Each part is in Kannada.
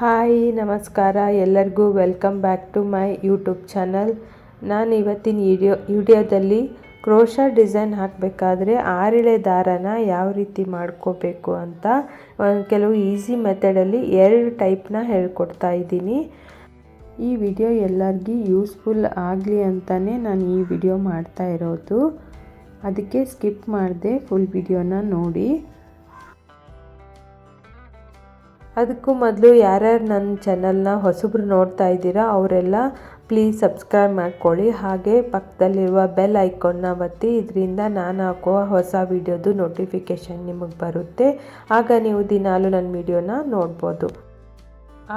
ಹಾಯ್ ನಮಸ್ಕಾರ ಎಲ್ಲರಿಗೂ welcome back to my YouTube channel. ನಾನು ಇವತ್ತಿನ ವಿಡಿಯೋದಲ್ಲಿ ಕ್ರೋಶಾ ಡಿಸೈನ್ ಹಾಕಬೇಕಾದ್ರೆ ಆರೆಳೆ ದಾರನ ಯಾವ ರೀತಿ ಮಾಡ್ಕೋಬೇಕು ಅಂತ ಕೆಲವು ಈಸಿ ಮೆಥಡಲ್ಲಿ 2 ಟೈಪ್ನ ಹೇಳ್ಕೊಡ್ತಾ ಇದ್ದೀನಿ. ಈ ವಿಡಿಯೋ ಎಲ್ಲರಿಗೂ ಯೂಸ್ಫುಲ್ ಆಗಲಿ ಅಂತಲೇ ನಾನು ಈ ವಿಡಿಯೋ ಮಾಡ್ತಾ ಇರೋದು. ಅದಕ್ಕೆ ಸ್ಕಿಪ್ ಮಾಡದೆ ಫುಲ್ ವಿಡಿಯೋನ ನೋಡಿ. ಅದಕ್ಕೂ ಮೊದಲು ಯಾರ್ಯಾರು ನನ್ನ ಚಾನಲ್ನ ಹೊಸಬ್ರು ನೋಡ್ತಾ ಇದ್ದೀರಾ ಅವರೆಲ್ಲ ಪ್ಲೀಸ್ ಸಬ್ಸ್ಕ್ರೈಬ್ ಮಾಡ್ಕೊಳ್ಳಿ. ಹಾಗೆ ಪಕ್ಕದಲ್ಲಿರುವ ಬೆಲ್ ಐಕಾನ್ನ ಒತ್ತಿ. ಇದರಿಂದ ನಾನು ಹಾಕುವ ಹೊಸ ವಿಡಿಯೋದು ನೋಟಿಫಿಕೇಷನ್ ನಿಮಗೆ ಬರುತ್ತೆ. ಆಗ ನೀವು ದಿನಾಲೂ ನನ್ನ ವಿಡಿಯೋನ ನೋಡ್ಬೋದು.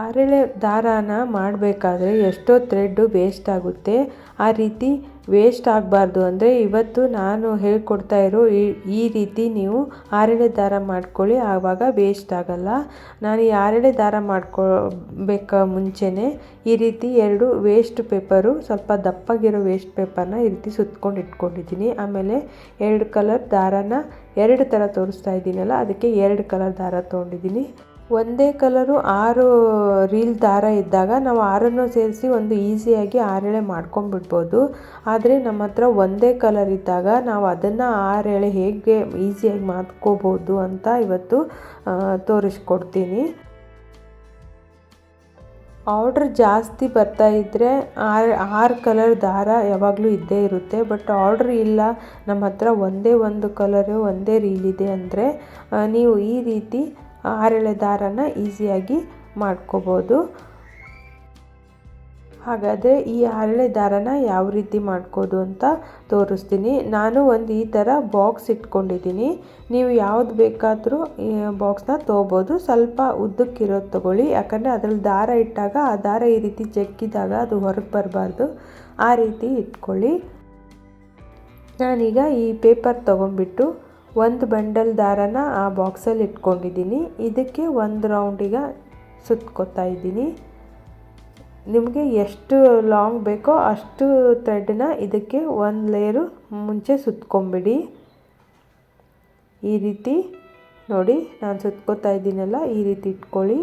ಆರೆಳೆ ದಾರಾನ ಮಾಡಬೇಕಾದ್ರೆ ಎಷ್ಟೋ ಥ್ರೆಡ್ಡು ವೇಸ್ಟ್ ಆಗುತ್ತೆ. ಆ ರೀತಿ ವೇಸ್ಟ್ ಆಗಬಾರ್ದು ಅಂದರೆ ಇವತ್ತು ನಾನು ಹೇಳ್ಕೊಡ್ತಾ ಇರೋ ಈ ರೀತಿ ನೀವು ಆರೆಳೆ ದಾರ ಮಾಡ್ಕೊಳ್ಳಿ, ಆವಾಗ ವೇಸ್ಟ್ ಆಗಲ್ಲ. ನಾನು ಈ ಆರೆಳೆ ದಾರ ಮುಂಚೆನೇ ಈ ರೀತಿ 2 ವೇಸ್ಟ್ ಪೇಪರು, ಸ್ವಲ್ಪ ದಪ್ಪಗಿರೋ ವೇಸ್ಟ್ ಪೇಪರ್ನ ಈ ರೀತಿ ಸುತ್ಕೊಂಡು ಇಟ್ಕೊಂಡಿದ್ದೀನಿ. ಆಮೇಲೆ 2 ಕಲರ್ ದಾರನ 2 ಥರ ತೋರಿಸ್ತಾ ಇದ್ದೀನಲ್ಲ, ಅದಕ್ಕೆ 2 ಕಲರ್ ದಾರ ತೊಗೊಂಡಿದ್ದೀನಿ. ಒಂದೇ ಕಲರು 6 ರೀಲ್ ದಾರ ಇದ್ದಾಗ ನಾವು 6 ಸೇರಿಸಿ ಒಂದು ಈಸಿಯಾಗಿ ಆರೆಳೆ ಮಾಡ್ಕೊಂಡ್ಬಿಡ್ಬೋದು. ಆದರೆ ನಮ್ಮ ಹತ್ರ ಒಂದೇ ಕಲರ್ ಇದ್ದಾಗ ನಾವು ಅದನ್ನು 6 ಎಳೆ ಹೇಗೆ ಈಸಿಯಾಗಿ ಮಾಡ್ಕೋಬೋದು ಅಂತ ಇವತ್ತು ತೋರಿಸ್ಕೊಡ್ತೀನಿ. ಆರ್ಡ್ರ್ ಜಾಸ್ತಿ ಬರ್ತಾ ಇದ್ದರೆ 6 ಕಲರ್ ದಾರ ಯಾವಾಗಲೂ ಇದ್ದೇ ಇರುತ್ತೆ. ಬಟ್ ಆರ್ಡ್ರ್ ಇಲ್ಲ, ನಮ್ಮ ಹತ್ರ ಒಂದೇ ಒಂದು ಕಲರು ಒಂದೇ ರೀಲ್ ಇದೆ ಅಂದರೆ ನೀವು ಈ ರೀತಿ ಆರೆಳೆ ದಾರನ ಈಸಿಯಾಗಿ ಮಾಡ್ಕೋಬೋದು. ಹಾಗಾದರೆ ಈ ಆರೆಳೆ ದಾರನ ಯಾವ ರೀತಿ ಮಾಡ್ಕೋದು ಅಂತ ತೋರಿಸ್ತೀನಿ. ನಾನು ಒಂದು ಈ ಥರ ಬಾಕ್ಸ್ ಇಟ್ಕೊಂಡಿದ್ದೀನಿ. ನೀವು ಯಾವ್ದು ಬೇಕಾದರೂ ಈ ಬಾಕ್ಸ್ನ ತೊಗೋಬೋದು. ಸ್ವಲ್ಪ ಉದ್ದಕ್ಕಿರೋದು ತೊಗೊಳ್ಳಿ, ಯಾಕಂದರೆ ಅದರಲ್ಲಿ ದಾರ ಇಟ್ಟಾಗ ಆ ದಾರ ಈ ರೀತಿ ಜಗ್ಗಿದಾಗ ಅದು ಹೊರಗೆ ಬರಬಾರ್ದು. ಆ ರೀತಿ ಇಟ್ಕೊಳ್ಳಿ. ನಾನೀಗ ಈ ಪೇಪರ್ ತೊಗೊಂಡ್ಬಿಟ್ಟು ಒಂದು ಬಂಡಲ್ ದಾರನ ಆ ಬಾಕ್ಸಲ್ಲಿ ಇಟ್ಕೊಂಡಿದ್ದೀನಿ. ಇದಕ್ಕೆ ಒಂದು ರೌಂಡಿಗ ಸುತ್ಕೋತಾ ಇದ್ದೀನಿ. ನಿಮಗೆ ಎಷ್ಟು ಲಾಂಗ್ ಬೇಕೋ ಅಷ್ಟು ಥ್ರೆಡ್ನ ಇದಕ್ಕೆ ಒಂದು ಲೇಯರು ಮುಂಚೆ ಸುತ್ಕೊಂಬಿಡಿ. ಈ ರೀತಿ ನೋಡಿ ನಾನು ಸುತ್ಕೋತಾ ಇದ್ದೀನಲ್ಲ, ಈ ರೀತಿ ಇಟ್ಕೊಳ್ಳಿ.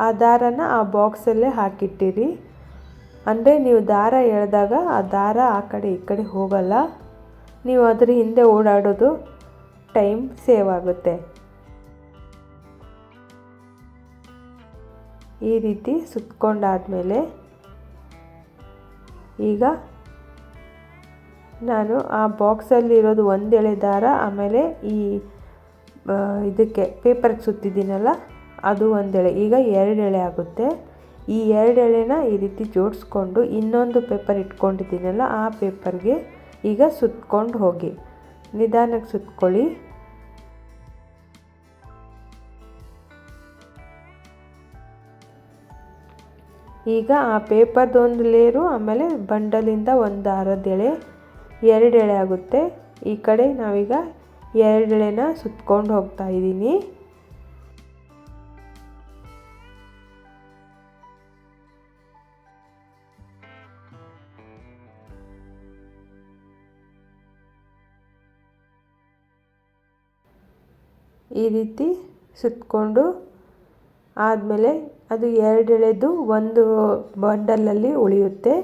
ಆ ದಾರನ ಆ ಬಾಕ್ಸಲ್ಲೇ ಹಾಕಿಟ್ಟಿರಿ. ಅಂದರೆ ನೀವು ದಾರ ಎಳೆದಾಗ ಆ ದಾರ ಆ ಕಡೆ ಈ ಕಡೆ ಹೋಗಲ್ಲ. ನೀವು ಅದರ ಹಿಂದೆ ಓಡಾಡೋದು ಟೈಮ್ ಸೇವ್ ಆಗುತ್ತೆ. ಈ ರೀತಿ ಸುತ್ಕೊಂಡಾದ್ಮೇಲೆ ಈಗ ನಾನು ಆ ಬಾಕ್ಸಲ್ಲಿರೋದು ಒಂದು ಎಳೆ ದಾರ, ಆಮೇಲೆ ಈ ಇದಕ್ಕೆ ಪೇಪರ್ಗೆ ಸುತ್ತಿದ್ದೀನಲ್ಲ ಅದು ಒಂದು ಎಳೆ, ಈಗ 2 ಎಳೆ ಆಗುತ್ತೆ. ಈ 2 ಎಳೆನ ಈ ರೀತಿ ಜೋಡಿಸ್ಕೊಂಡು ಇನ್ನೊಂದು ಪೇಪರ್ ಇಟ್ಕೊಂಡಿದ್ದೀನಲ್ಲ ಆ ಪೇಪರ್ಗೆ ಈಗ ಸುತ್ಕೊಂಡು ಹೋಗಿ. ನಿಧಾನಕ್ಕೆ ಸುತ್ಕೊಳ್ಳಿ. ಈಗ ಆ ಪೇಪರ್ದು ಒಂದು ಲೇಯರು, ಆಮೇಲೆ ಬಂಡಲಿಂದ ಒಂದು ದಾರದ ಎಳೆ, 2 ಎಳೆ ಆಗುತ್ತೆ. ಈ ಕಡೆ ನಾವೀಗ 2 ಎಳೆನ ಸುತ್ಕೊಂಡು ಹೋಗ್ತಾ ಇದ್ದೀನಿ. ಈ ರೀತಿ ಸುತ್ಕೊಂಡು ಆದಮೇಲೆ ಅದು 2 ಎಳೆದು ಒಂದು ಬಂಡಲಲ್ಲಿ ಉಳಿಯುತ್ತೆ.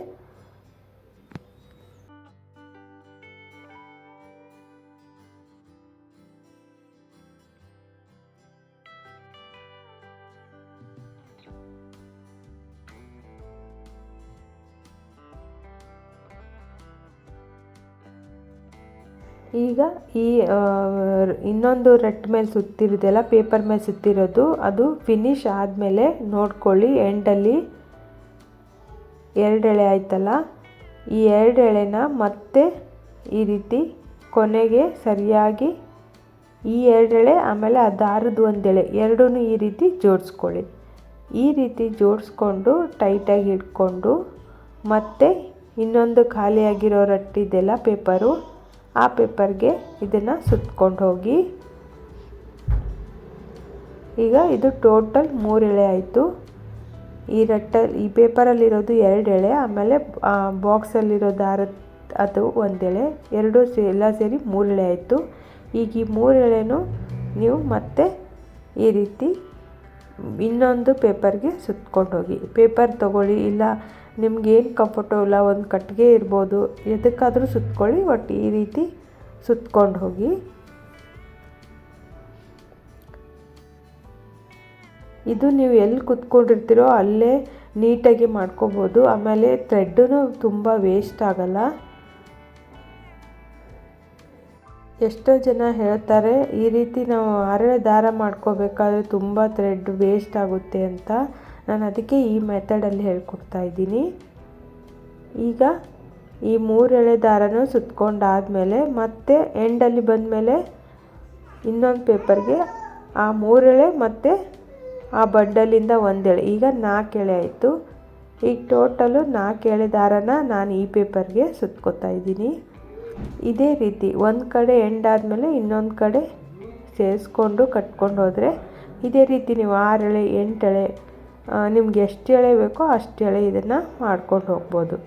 ಈಗ ಈ ಇನ್ನೊಂದು ರೆಟ್ ಮೇಲೆ ಸುತ್ತಿರೋದೆಲ್ಲ ಪೇಪರ್ ಮೇಲೆ ಸುತ್ತಿರೋದು ಅದು ಫಿನಿಶ್ ಆದಮೇಲೆ ನೋಡ್ಕೊಳ್ಳಿ. ಎಂಡಲ್ಲಿ 2 ಎಳೆ ಆಯ್ತಲ್ಲ, ಈ 2 ಎಳೆನ ಮತ್ತೆ ಈ ರೀತಿ ಕೊನೆಗೆ ಸರಿಯಾಗಿ ಈ 2 ಎಳೆ ಆಮೇಲೆ ಆ ದಾರದ ಒಂದು ಎಳೆ ಎರಡೂ ಈ ರೀತಿ ಜೋಡಿಸ್ಕೊಳ್ಳಿ. ಈ ರೀತಿ ಜೋಡಿಸ್ಕೊಂಡು ಟೈಟಾಗಿ ಹಿಡ್ಕೊಂಡು ಮತ್ತೆ ಇನ್ನೊಂದು ಖಾಲಿಯಾಗಿರೋ ರಟ್ಟಿದೆಲ್ಲ ಪೇಪರು, ಆ ಪೇಪರ್ಗೆ ಇದನ್ನು ಸುತ್ಕೊಂಡು ಹೋಗಿ. ಈಗ ಇದು ಟೋಟಲ್ 3 ಎಳೆ ಆಯಿತು. ಈ ಪೇಪರಲ್ಲಿರೋದು 2 ಎಳೆ, ಆಮೇಲೆ ಬಾಕ್ಸಲ್ಲಿರೋ ದಾರ ಅದು 1 ಎಳೆ, ಎರಡೂ ಎಲ್ಲ ಸೇರಿ 3 ಎಳೆ ಆಯಿತು. ಈಗ ಈ 3 ಎಳೆನೂ ನೀವು ಮತ್ತೆ ಈ ರೀತಿ ಇನ್ನೊಂದು ಪೇಪರ್ಗೆ ಸುತ್ಕೊಂಡು ಹೋಗಿ. ಪೇಪರ್ ತೊಗೊಳ್ಳಿ, ಇಲ್ಲ ನಿಮ್ಗೇನು ಕಂಫರ್ಟಬಲ್, ಒಂದು ಕಟ್ಟಿಗೆ ಇರ್ಬೋದು, ಎದಕ್ಕಾದರೂ ಸುತ್ಕೊಳ್ಳಿ, ಒಟ್ಟು ಈ ರೀತಿ ಸುತ್ಕೊಂಡು ಹೋಗಿ. ಇದು ನೀವು ಎಲ್ಲಿ ಕುತ್ಕೊಂಡಿರ್ತೀರೋ ಅಲ್ಲೇ ನೀಟಾಗಿ ಮಾಡ್ಕೋಬೋದು. ಆಮೇಲೆ ಥ್ರೆಡ್ಡೂ ತುಂಬ ವೇಸ್ಟ್ ಆಗಲ್ಲ. ಎಷ್ಟೋ ಜನ ಹೇಳ್ತಾರೆ ಈ ರೀತಿ ನಾವು ಹರಳೆ ದಾರ ಮಾಡ್ಕೋಬೇಕಾದ್ರೆ ತುಂಬ ಥ್ರೆಡ್ ವೇಸ್ಟ್ ಆಗುತ್ತೆ ಅಂತ. ನಾನು ಅದಕ್ಕೆ ಈ ಮೆಥಡಲ್ಲಿ ಹೇಳ್ಕೊಡ್ತಾ ಇದ್ದೀನಿ. ಈಗ ಈ 3 ಎಳೆ ದಾರನೂ ಸುತ್ಕೊಂಡಾದಮೇಲೆ ಮತ್ತೆ ಎಂಡಲ್ಲಿ ಬಂದಮೇಲೆ ಇನ್ನೊಂದು ಪೇಪರ್ಗೆ ಆ 3 ಎಳೆ ಮತ್ತು ಆ ಬಂಡಲಿಂದ 1 ಎಳೆ, ಈಗ 4 ಎಳೆ ಆಯಿತು. ಈಗ ಟೋಟಲು 4 ಎಳೆ ದಾರನ ನಾನು ಈ ಪೇಪರ್ಗೆ ಸುತ್ಕೋತಾ ಇದ್ದೀನಿ. ಇದೇ ರೀತಿ ಒಂದು ಕಡೆ ಎಂಡ್ ಆದಮೇಲೆ ಇನ್ನೊಂದು ಕಡೆ ಸೇರಿಸ್ಕೊಂಡು ಕಟ್ಕೊಂಡು ಹೋದರೆ ಇದೇ ರೀತಿ ನೀವು 6 ಎಳೆ 8 ಎಳೆ ನಿಮ್ಗೆ ಎಷ್ಟು ಎಳೆ ಬೇಕೋ ಅಷ್ಟು ಎಳೆ ಇದನ್ನು ಮಾಡ್ಕೊಂಡು ಹೋಗ್ಬೋದು.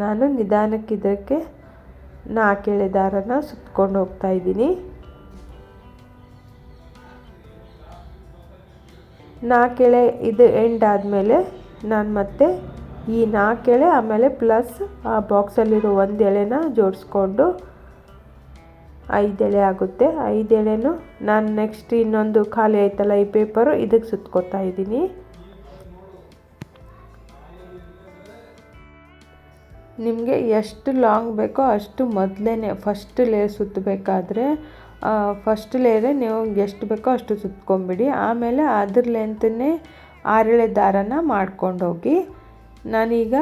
ನಾನು ನಿಧಾನಕ್ಕೆ ಇದಕ್ಕೆ 4 ಎಳೆ ದಾರನ ಸುತ್ಕೊಂಡು ಹೋಗ್ತಾ ಇದ್ದೀನಿ. 4 ಎಳೆ ಇದು ಎಂಡ್ ಆದಮೇಲೆ ನಾನು ಮತ್ತೆ ಈ 4 ಎಳೆ ಆಮೇಲೆ ಪ್ಲಸ್ ಆ ಬಾಕ್ಸಲ್ಲಿರೋ 1 ಎಳೆನ ಜೋಡಿಸ್ಕೊಂಡು 5 ಎಳೆ ಆಗುತ್ತೆ. 5 ಎಳೆನೂ ನಾನು ನೆಕ್ಸ್ಟ್ ಇನ್ನೊಂದು ಖಾಲಿ ಆಯ್ತಲ್ಲ ಈ ಪೇಪರು, ಇದಕ್ಕೆ ಸುತ್ಕೋತಾ ಇದ್ದೀನಿ. ನಿಮಗೆ ಎಷ್ಟು ಲಾಂಗ್ ಬೇಕೋ ಅಷ್ಟು ಮೊದಲೇ ಫಸ್ಟ್ ಲೇಯರ್ ಸುತ್ತಬೇಕಾದ್ರೆ ಫಸ್ಟ್ ಲೇಯರೇ ನೀವು ಎಷ್ಟು ಬೇಕೋ ಅಷ್ಟು ಸುತ್ಕೊಂಬಿಡಿ. ಆಮೇಲೆ ಅದ್ರ ಲೆಂತನ್ನೇ 6 ಎಳೆ ದಾರನ ಮಾಡ್ಕೊಂಡೋಗಿ. ನಾನೀಗ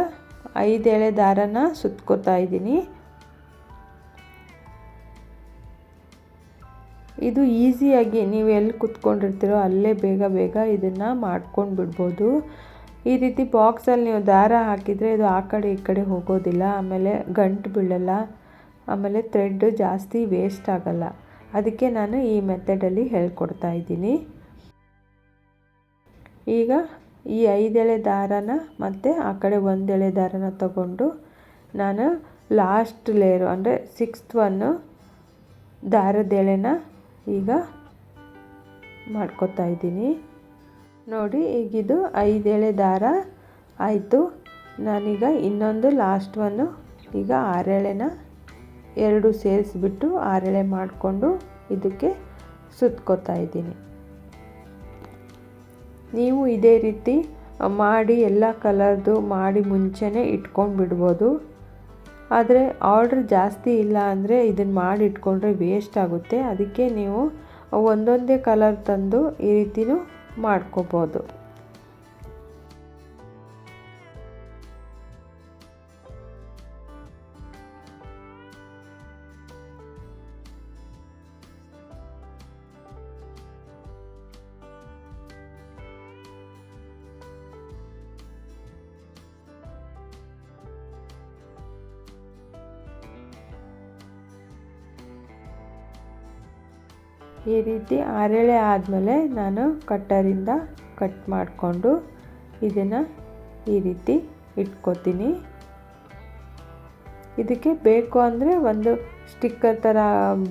5 ಎಳೆ ದಾರನ ಸುತ್ಕೋತಾ ಇದ್ದೀನಿ. ಇದು ಈಸಿಯಾಗಿ ನೀವು ಎಲ್ಲಿ ಕುತ್ಕೊಂಡಿರ್ತೀರೋ ಅಲ್ಲೇ ಬೇಗ ಇದನ್ನು ಮಾಡ್ಕೊಂಡು ಬಿಡ್ಬೋದು. ಈ ರೀತಿ ಬಾಕ್ಸಲ್ಲಿ ನೀವು ದಾರ ಹಾಕಿದರೆ ಇದು ಆ ಕಡೆ ಈ ಕಡೆ ಹೋಗೋದಿಲ್ಲ, ಆಮೇಲೆ ಗಂಟು ಬೀಳಲ್ಲ, ಆಮೇಲೆ ಥ್ರೆಡ್ ಜಾಸ್ತಿ ವೇಸ್ಟ್ ಆಗಲ್ಲ. ಅದಕ್ಕೆ ನಾನು ಈ ಮೆಥಡಲ್ಲಿ ಹೇಳ್ಕೊಡ್ತಾ ಇದ್ದೀನಿ. ಈಗ ಈ 5 ಎಳೆ ದಾರನ ಮತ್ತು ಆ ಕಡೆ 1 ಎಳೆ ದಾರನ ತಗೊಂಡು ನಾನು ಲಾಸ್ಟ್ ಲೇಯರು ಅಂದರೆ 6th ಒನ್ನು ದಾರದ ಎಳೆನ ಈಗ ಮಾಡ್ಕೋತಾ ಇದ್ದೀನಿ. ನೋಡಿ ಈಗಿದು 5 ಎಳೆ ದಾರ ಆಯಿತು. ನಾನೀಗ ಇನ್ನೊಂದು ಲಾಸ್ಟ್ ಒನ್ನು ಈಗ 6 ಎಳೆನ 2 ಸೇರಿಸ್ಬಿಟ್ಟು 6 ಎಳೆ ಮಾಡಿಕೊಂಡು ಇದಕ್ಕೆ ಸುತ್ಕೋತಾ ಇದ್ದೀನಿ. ನೀವು ಇದೇ ರೀತಿ ಮಾಡಿ ಎಲ್ಲ ಕಲರ್ದು ಮಾಡಿ ಮುಂಚೆನೇ ಇಟ್ಕೊಂಡು ಬಿಡ್ಬೋದು. ಆದರೆ ಆರ್ಡ್ರ್ ಜಾಸ್ತಿ ಇಲ್ಲ ಅಂದರೆ ಇದನ್ನು ಮಾಡಿ ಇಟ್ಕೊಂಡ್ರೆ ವೇಸ್ಟ್ ಆಗುತ್ತೆ. ಅದಕ್ಕೆ ನೀವು ಒಂದೊಂದೇ ಕಲರ್ ತಂದು ಈ ರೀತಿನೂ ಮಾಡ್ಕೋಬೋದು. ಈ ರೀತಿ 6 ಎಳೆ ಆದಮೇಲೆ ನಾನು ಕಟ್ಟರಿಂದ ಕಟ್ ಮಾಡಿಕೊಂಡು ಇದನ್ನು ಈ ರೀತಿ ಇಟ್ಕೋತೀನಿ. ಇದಕ್ಕೆ ಬೇಕು ಅಂದರೆ ಒಂದು ಸ್ಟಿಕ್ಕರ್ ಥರ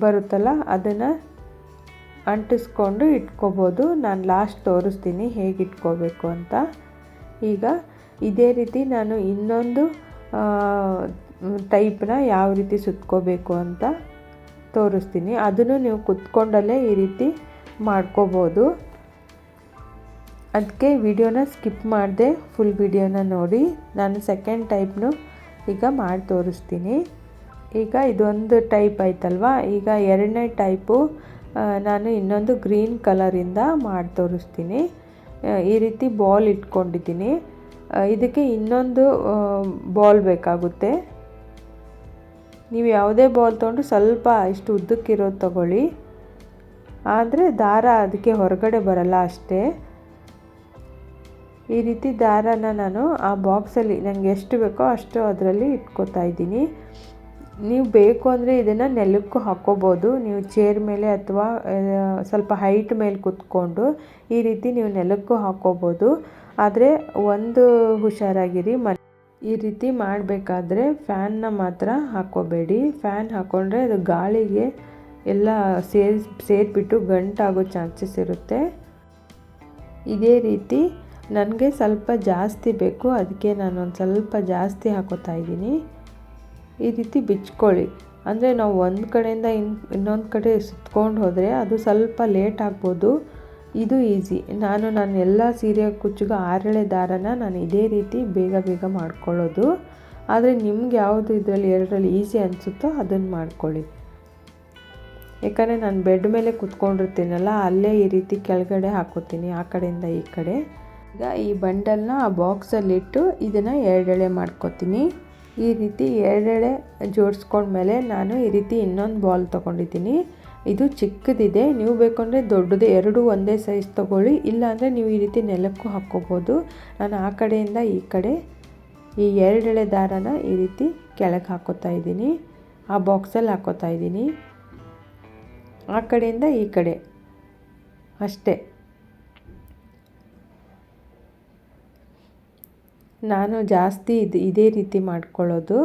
ಬರುತ್ತಲ್ಲ ಅದನ್ನು ಅಂಟಿಸ್ಕೊಂಡು ಇಟ್ಕೋಬೋದು. ನಾನು ಲಾಸ್ಟ್ ತೋರಿಸ್ತೀನಿ ಹೇಗೆ ಇಟ್ಕೋಬೇಕು ಅಂತ. ಈಗ ಇದೇ ರೀತಿ ನಾನು ಇನ್ನೊಂದು ಟೈಪ್ನ ಯಾವ ರೀತಿ ಸುತ್ಕೋಬೇಕು ಅಂತ ತೋರಿಸ್ತೀನಿ. ಅದನ್ನು ನೀವು ಕುತ್ಕೊಂಡಲ್ಲೇ ಈ ರೀತಿ ಮಾಡ್ಕೋಬೋದು. ಅದಕ್ಕೆ ವಿಡಿಯೋನ ಸ್ಕಿಪ್ ಮಾಡಿದೆ, ಫುಲ್ ವಿಡಿಯೋನ ನೋಡಿ. ನಾನು ಸೆಕೆಂಡ್ ಟೈಪ್ನು ಈಗ ಮಾಡಿ ತೋರಿಸ್ತೀನಿ. ಈಗ ಇದೊಂದು ಟೈಪ್ ಆಯ್ತಲ್ವ, ಈಗ 2ನೇ ಟೈಪು ನಾನು ಇನ್ನೊಂದು ಗ್ರೀನ್ ಕಲರಿಂದ ಮಾಡಿ ತೋರಿಸ್ತೀನಿ. ಈ ರೀತಿ ಬಾಲ್ ಇಟ್ಕೊಂಡಿದ್ದೀನಿ. ಇದಕ್ಕೆ ಇನ್ನೊಂದು ಬಾಲ್ ಬೇಕಾಗುತ್ತೆ. ನೀವು ಯಾವುದೇ ಬಾಲ್ ತೊಗೊಂಡು ಸ್ವಲ್ಪ ಇಷ್ಟು ಉದ್ದಕ್ಕಿರೋದು ತಗೊಳ್ಳಿ, ಆದರೆ ದಾರ ಅದಕ್ಕೆ ಹೊರಗಡೆ ಬರಲ್ಲ ಅಷ್ಟೇ. ಈ ರೀತಿ ದಾರನ ನಾನು ಆ ಬಾಕ್ಸಲ್ಲಿ ನನಗೆ ಎಷ್ಟು ಬೇಕೋ ಅಷ್ಟು ಅದರಲ್ಲಿ ಇಟ್ಕೋತಾ ಇದ್ದೀನಿ. ನೀವು ಬೇಕು ಅಂದರೆ ಇದನ್ನು ನೆಲಕ್ಕೂ ಹಾಕ್ಕೋಬೋದು. ನೀವು ಚೇರ್ ಮೇಲೆ ಅಥವಾ ಸ್ವಲ್ಪ ಹೈಟ್ ಮೇಲೆ ಕೂತ್ಕೊಂಡು ಈ ರೀತಿ ನೀವು ನೆಲಕ್ಕೂ ಹಾಕ್ಕೋಬೋದು. ಆದರೆ ಒಂದು ಹುಷಾರಾಗಿರಿ, ಈ ರೀತಿ ಮಾಡಬೇಕಾದ್ರೆ ಫ್ಯಾನ್ನ ಮಾತ್ರ ಹಾಕ್ಕೋಬೇಡಿ. ಫ್ಯಾನ್ ಹಾಕ್ಕೊಂಡ್ರೆ ಅದು ಗಾಳಿಗೆ ಎಲ್ಲ ಸೇರಿಬಿಟ್ಟು ಗಂಟಾಗೋ ಚಾನ್ಸಸ್ ಇರುತ್ತೆ. ಇದೇ ರೀತಿ ನನಗೆ ಸ್ವಲ್ಪ ಜಾಸ್ತಿ ಬೇಕು, ಅದಕ್ಕೆ ನಾನು ಒಂದು ಸ್ವಲ್ಪ ಜಾಸ್ತಿ ಹಾಕೋತಾ ಇದ್ದೀನಿ. ಈ ರೀತಿ ಬಿಚ್ಕೊಳ್ಳಿ. ಅಂದರೆ ನಾವು ಒಂದು ಕಡೆಯಿಂದ ಇನ್ನೊಂದು ಕಡೆ ಸುತ್ಕೊಂಡು ಹೋದರೆ ಅದು ಸ್ವಲ್ಪ ಲೇಟ್ ಆಗ್ಬೋದು. ಇದು ಈಸಿ. ನಾನು ಎಲ್ಲ ಸೀರೆ ಕುಚ್ಚಿಗೂ 6 ಎಳೆ ದಾರನ ನಾನು ಇದೇ ರೀತಿ ಬೇಗ ಬೇಗ ಮಾಡ್ಕೊಳ್ಳೋದು. ಆದರೆ ನಿಮ್ಗೆ ಯಾವುದು ಇದರಲ್ಲಿ 2ರಲ್ಲಿ ಈಸಿ ಅನಿಸುತ್ತೋ ಅದನ್ನು ಮಾಡ್ಕೊಳ್ಳಿ. ಯಾಕಂದರೆ ನಾನು ಬೆಡ್ ಮೇಲೆ ಕುತ್ಕೊಂಡಿರ್ತೀನಲ್ಲ, ಅಲ್ಲೇ ಈ ರೀತಿ ಕೆಳಗಡೆ ಹಾಕೋತೀನಿ ಆ ಕಡೆಯಿಂದ ಈ ಕಡೆ. ಈಗ ಈ ಬಂಡಲ್ನ ಆ ಬಾಕ್ಸಲ್ಲಿಟ್ಟು ಇದನ್ನು 2 ಎಳೆ ಮಾಡ್ಕೋತೀನಿ. ಈ ರೀತಿ 2 ಎಳೆ ಜೋಡಿಸ್ಕೊಂಡ್ಮೇಲೆ ನಾನು ಈ ರೀತಿ ಇನ್ನೊಂದು ಬಾಲ್ ತೊಗೊಂಡಿದ್ದೀನಿ. ಇದು ಚಿಕ್ಕದಿದೆ, ನೀವು ಬೇಕಂದರೆ ದೊಡ್ಡದು 2 ಒಂದೇ ಸೈಜ್ ತೊಗೊಳ್ಳಿ. ಇಲ್ಲಾಂದರೆ ನೀವು ಈ ರೀತಿ ನೆಲಕ್ಕೂ ಹಾಕ್ಕೋಬೋದು. ನಾನು ಆ ಕಡೆಯಿಂದ ಈ ಕಡೆ ಈ 2 ಎಳೆ ದಾರನ ಈ ರೀತಿ ಕೆಳಗೆ ಹಾಕೋತಾ ಇದ್ದೀನಿ, ಆ ಬಾಕ್ಸಲ್ಲಿ ಹಾಕೋತಾ ಇದ್ದೀನಿ. ಆ ಕಡೆಯಿಂದ ಈ ಕಡೆ ಅಷ್ಟೇ. ನಾನು ಜಾಸ್ತಿ ಇದೇ ರೀತಿ ಮಾಡ್ಕೊಳ್ಳೋದು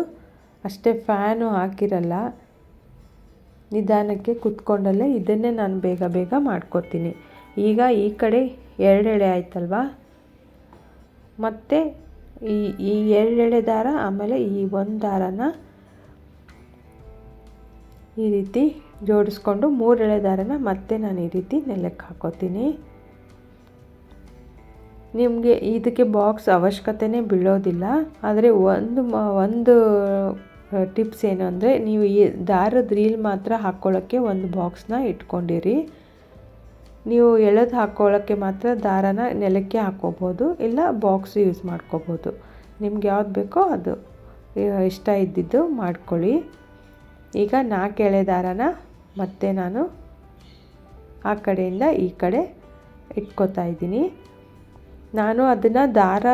ಅಷ್ಟೇ. ಫ್ಯಾನು ಹಾಕಿರಲ್ಲ, ನಿಧಾನಕ್ಕೆ ಕುತ್ಕೊಂಡಲ್ಲೇ ಇದನ್ನೇ ನಾನು ಬೇಗ ಬೇಗ ಮಾಡ್ಕೋತೀನಿ. ಈಗ ಈ ಕಡೆ 2 ಎಳೆ ಆಯ್ತಲ್ವ, ಮತ್ತು ಈ 2 ಎಳೆ ದಾರ ಆಮೇಲೆ ಈ ಒಂದು ದಾರನ ಈ ರೀತಿ ಜೋಡಿಸ್ಕೊಂಡು 3 ಎಳೆ ದಾರನ ಮತ್ತೆ ನಾನು ಈ ರೀತಿ ನೆಲಕ್ಕೆ ಹಾಕೋತೀನಿ. ನಿಮಗೆ ಇದಕ್ಕೆ ಬಾಕ್ಸ್ ಅವಶ್ಯಕತೆನೇ ಬೀಳೋದಿಲ್ಲ. ಆದರೆ ಒಂದು ಟಿಪ್ಸ್ ಏನು ಅಂದರೆ, ನೀವು ಈ ದಾರದ ರೀಲ್ ಮಾತ್ರ ಹಾಕ್ಕೊಳ್ಳೋಕ್ಕೆ ಒಂದು ಬಾಕ್ಸ್ನ ಇಟ್ಕೊಂಡಿರಿ. ನೀವು ಎಳೆದು ಹಾಕ್ಕೊಳ್ಳೋಕ್ಕೆ ಮಾತ್ರ ದಾರನ ನೆಲಕ್ಕೆ ಹಾಕ್ಕೋಬೋದು, ಇಲ್ಲ ಬಾಕ್ಸ್ ಯೂಸ್ ಮಾಡ್ಕೋಬೋದು. ನಿಮ್ಗೆ ಯಾವ್ದು ಬೇಕೋ ಅದು ಇಷ್ಟ ಇದ್ದಿದ್ದು ಮಾಡ್ಕೊಳ್ಳಿ. ಈಗ 4 ಎಳೆ ದಾರನ ಮತ್ತೆ ನಾನು ಆ ಕಡೆಯಿಂದ ಈ ಕಡೆ ಇಟ್ಕೋತಾ ಇದ್ದೀನಿ. ನಾನು ಅದನ್ನು ದಾರ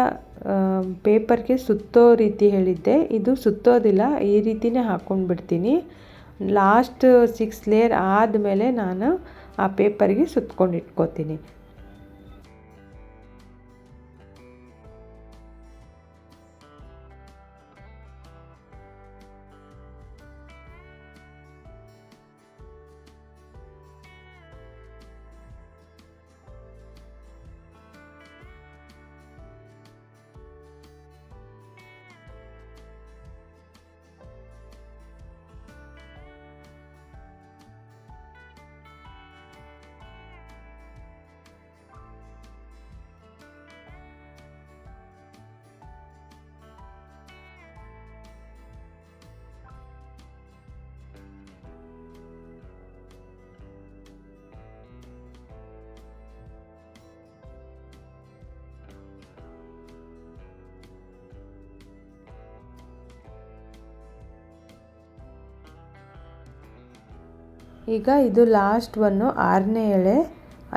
ಪೇಪರ್ಗೆ ಸುತ್ತೋ ರೀತಿ ಹೇಳಿದ್ದೆ, ಇದು ಸುತ್ತೋದಿಲ್ಲ, ಈ ರೀತಿಯೇ ಹಾಕ್ಕೊಂಡು ಬಿಡ್ತೀನಿ. ಲಾಸ್ಟ್ 6 ಲೇಯರ್ ಆದಮೇಲೆ ನಾನು ಆ ಪೇಪರ್ಗೆ ಸುತ್ಕೊಂಡು ಇಟ್ಕೋತೀನಿ. ಈಗ ಇದು ಲಾಸ್ಟ್ 6ನೇ ಎಳೆ,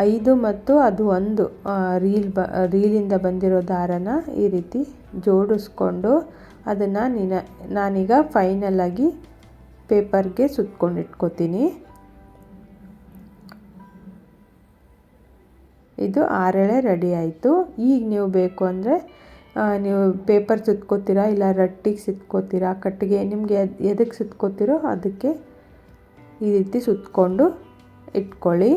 5 ಮತ್ತು ಅದು 1 ರೀಲಿಂದ ಬಂದಿರೋ ದಾರನ ಈ ರೀತಿ ಜೋಡಿಸ್ಕೊಂಡು ಅದನ್ನು ನಾನೀಗ ಫೈನಲಾಗಿ ಪೇಪರ್ಗೆ ಸುತ್ಕೊಂಡು ಇಟ್ಕೋತೀನಿ. ಇದು 6 ಎಳೆ ರೆಡಿ ಆಯಿತು. ಈಗ ನೀವು ಬೇಕು ಅಂದರೆ ನೀವು ಪೇಪರ್ ಸುತ್ಕೋತೀರಾ, ಇಲ್ಲ ರಟ್ಟಿಗೆ ಸುತ್ಕೋತೀರಾ, ಕಟ್ಟಿಗೆ ನಿಮಗೆ ಎದಕ್ಕೆ ಸುತ್ಕೋತೀರೋ ಅದಕ್ಕೆ ಈ ರೀತಿ ಸುತ್ಕೊಂಡು ಇಟ್ಕೊಳ್ಳಿ.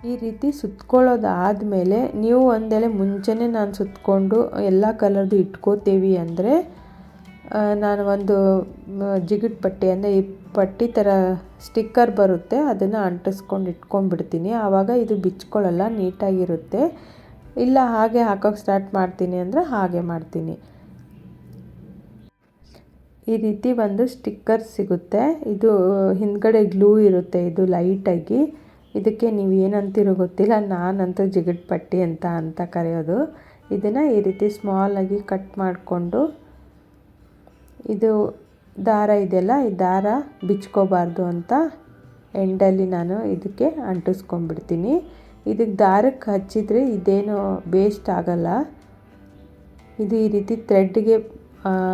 ಈ ರೀತಿ ಸುತ್ಕೊಳ್ಳೋದಾದಮೇಲೆ ನೀವು ಒಂದೆಳೆ ಮುಂಚೆನೇ ನಾನು ಸುತ್ಕೊಂಡು ಎಲ್ಲ ಕಲರ್ದು ಇಟ್ಕೋತೀವಿ ಅಂದರೆ ನಾನು ಒಂದು ಜಿಗಿಟ್ ಪಟ್ಟಿ ಅಂದರೆ ಈ ಪಟ್ಟಿ ಥರ ಸ್ಟಿಕ್ಕರ್ ಬರುತ್ತೆ, ಅದನ್ನು ಅಂಟಿಸ್ಕೊಂಡು ಇಟ್ಕೊಂಡ್ಬಿಡ್ತೀನಿ. ಆವಾಗ ಇದು ಬಿಚ್ಕೊಳ್ಳಲ್ಲ, ನೀಟಾಗಿರುತ್ತೆ. ಇಲ್ಲ ಹಾಗೆ ಹಾಕೋಕ್ಕೆ ಸ್ಟಾರ್ಟ್ ಮಾಡ್ತೀನಿ ಅಂದರೆ ಹಾಗೆ ಮಾಡ್ತೀನಿ. ಈ ರೀತಿ ಒಂದು ಸ್ಟಿಕ್ಕರ್ ಸಿಗುತ್ತೆ. ಇದು ಹಿಂದ್ಗಡೆ ಗ್ಲೂ ಇರುತ್ತೆ, ಇದು ಲೈಟಾಗಿ. ಇದಕ್ಕೆ ನೀವು ಏನಂತೀರೋ ಗೊತ್ತಿಲ್ಲ, ನಾನಂತೂ ಜಿಗಟ್ ಪಟ್ಟಿ ಅಂತ ಕರೆಯೋದು. ಇದನ್ನು ಈ ರೀತಿ ಸ್ಮಾಲಾಗಿ ಕಟ್ ಮಾಡಿಕೊಂಡು, ಇದು ದಾರ ಇದೆಯಲ್ಲ, ಈ ದಾರ ಬಿಚ್ಕೋಬಾರ್ದು ಅಂತ ಎಂಡಲ್ಲಿ ನಾನು ಇದಕ್ಕೆ ಅಂಟಿಸ್ಕೊಂಡ್ಬಿಡ್ತೀನಿ. ಇದಕ್ಕೆ ದಾರಕ್ಕೆ ಹಚ್ಚಿದರೆ ಇದೇನು ವೇಸ್ಟ್ ಆಗಲ್ಲ. ಇದು ಈ ರೀತಿ ಥ್ರೆಡ್ಗೆ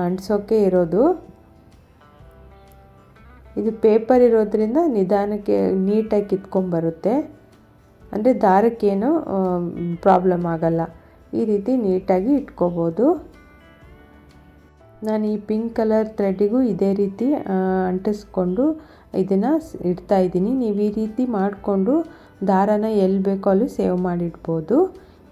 ಅಂಟಿಸೋಕ್ಕೆ ಇರೋದು. ಇದು ಪೇಪರ್ ಇರೋದ್ರಿಂದ ನಿಧಾನಕ್ಕೆ ನೀಟಾಗಿ ಕಿತ್ಕೊಂಡ್ಬರುತ್ತೆ, ಅಂದರೆ ದಾರಕ್ಕೇನು ಪ್ರಾಬ್ಲಮ್ ಆಗಲ್ಲ. ಈ ರೀತಿ ನೀಟಾಗಿ ಇಟ್ಕೋಬೋದು. ನಾನು ಈ ಪಿಂಕ್ ಕಲರ್ ಥ್ರೆಡ್ಡಿಗೂ ಇದೇ ರೀತಿ ಅಂಟಿಸ್ಕೊಂಡು ಇದನ್ನು ಇಡ್ತಾಯಿದ್ದೀನಿ. ನೀವು ಈ ರೀತಿ ಮಾಡಿಕೊಂಡು ದಾರನ ಎಲ್ಲಿ ಬೇಕೋ ಅಲ್ಲಿ ಸೇವ್ ಮಾಡಿಡ್ಬೋದು.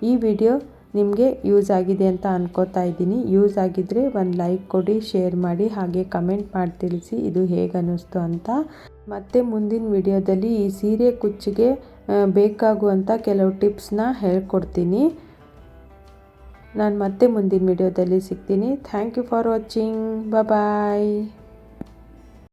ಈ ವಿಡಿಯೋ ನಿಮಗೆ ಯೂಸ್ ಆಗಿದೆ ಅಂತ ಅನ್ಕೋತಾ ಇದ್ದೀನಿ. ಯೂಸ್ ಆಗಿದ್ದರೆ ಒಂದು ಲೈಕ್ ಕೊಡಿ, ಶೇರ್ ಮಾಡಿ, ಹಾಗೆ ಕಮೆಂಟ್ ಮಾಡಿ ತಿಳಿಸಿ ಇದು ಹೇಗೆ ಅನ್ನಿಸ್ತು ಅಂತ. ಮತ್ತು ಮುಂದಿನ ವಿಡಿಯೋದಲ್ಲಿ ಈ ಸೀರೆ ಕುಚ್ಚಿಗೆ ಬೇಕಾಗುವಂಥ ಕೆಲವು ಟಿಪ್ಸ್ನ ಹೇಳ್ಕೊಡ್ತೀನಿ. ನಾನು ಮತ್ತೆ ಮುಂದಿನ ವಿಡಿಯೋದಲ್ಲಿ ಸಿಗ್ತೀನಿ. Thank you for watching. Bye.